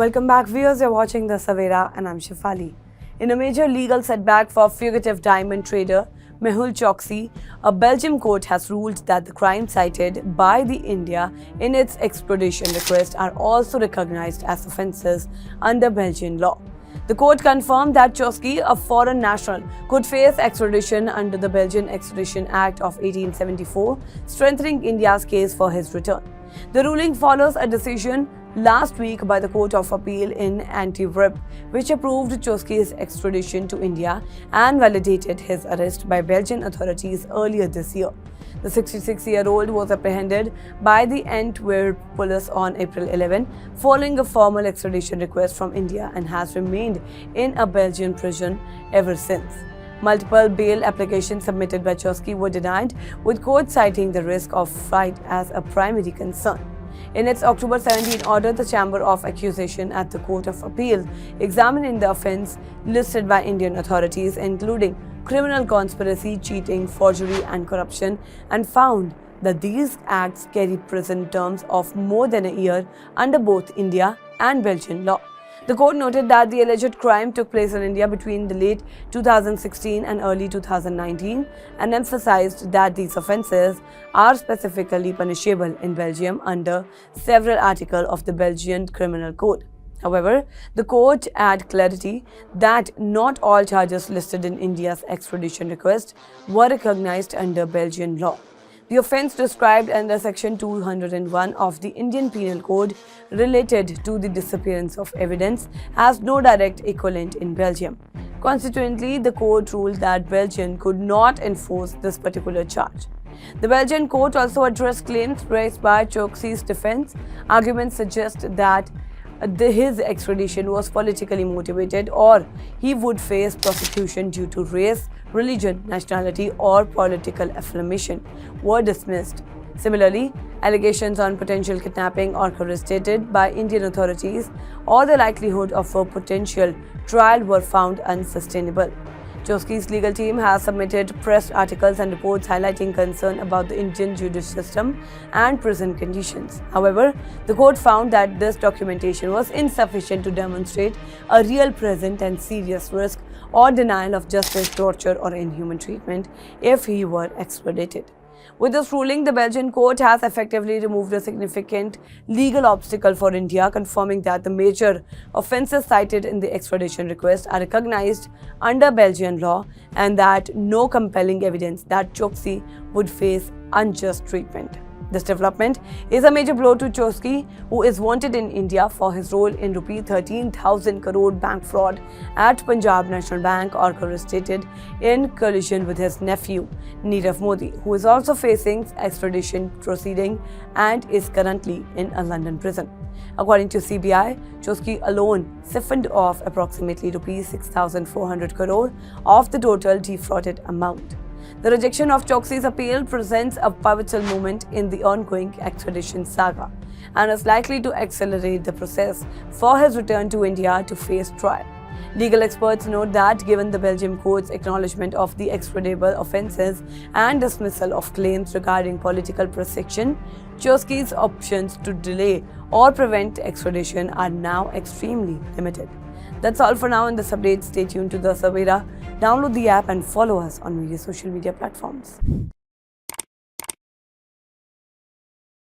Welcome back, viewers. You're watching The Savera, and I'm Shefali. In a major legal setback for fugitive diamond trader Mehul Choksi, a Belgium court has ruled that the crimes cited by the India in its extradition request are also recognized as offences under Belgian law. The court confirmed that Choksi, a foreign national, could face extradition under the Belgian Extradition Act of 1874, strengthening India's case for his return. The ruling follows a decision last week by the Court of Appeal in Antwerp, which approved Choski's extradition to India and validated his arrest by Belgian authorities earlier this year. The 66-year-old was apprehended by the Antwerp police on April 11, following a formal extradition request from India, and has remained in a Belgian prison ever since. Multiple bail applications submitted by Choski were denied, with court citing the risk of flight as a primary concern. In its October 17 order, the Chamber of Accusation at the Court of Appeal examined the offence listed by Indian authorities, including criminal conspiracy, cheating, forgery, and corruption, and found that these acts carry prison terms of more than a year under both India and Belgian law. The court noted that the alleged crime took place in India between the late 2016 and early 2019 and emphasized that these offences are specifically punishable in Belgium under several articles of the Belgian Criminal Code. However, the court added clarity that not all charges listed in India's extradition request were recognized under Belgian law. The offence described under Section 201 of the Indian Penal Code related to the disappearance of evidence has no direct equivalent in Belgium. Consequently, the court ruled that Belgium could not enforce this particular charge. The Belgian court also addressed claims raised by Choksi's defense. Arguments suggest that his extradition was politically motivated, or he would face prosecution due to race, religion, nationality, or political affiliation were dismissed. Similarly, allegations on potential kidnapping or arrested by Indian authorities or the likelihood of a potential trial were found unsustainable. Choski's legal team has submitted press articles and reports highlighting concern about the Indian judicial system and prison conditions. However, the court found that this documentation was insufficient to demonstrate a real present and serious risk or denial of justice, torture, or inhuman treatment if he were extradited. With this ruling, the Belgian court has effectively removed a significant legal obstacle for India, confirming that the major offences cited in the extradition request are recognized under Belgian law and that no compelling evidence that Choksi would face unjust treatment. This development is a major blow to Choksi, who is wanted in India for his role in Rs 13,000 crore bank fraud at Punjab National Bank, orchestrated in collusion with his nephew Nirav Modi, who is also facing extradition proceeding and is currently in a London prison. According to CBI, Choksi alone siphoned off approximately Rs 6,400 crore of the total defrauded amount. The rejection of Choksi's appeal presents a pivotal moment in the ongoing extradition saga and is likely to accelerate the process for his return to India to face trial. Legal experts note that given the Belgian court's acknowledgement of the extraditable offences and dismissal of claims regarding political persecution, Choski's options to delay or prevent extradition are now extremely limited. That's all for now in this update. Stay tuned to The Savera. Download the app and follow us on various social media platforms.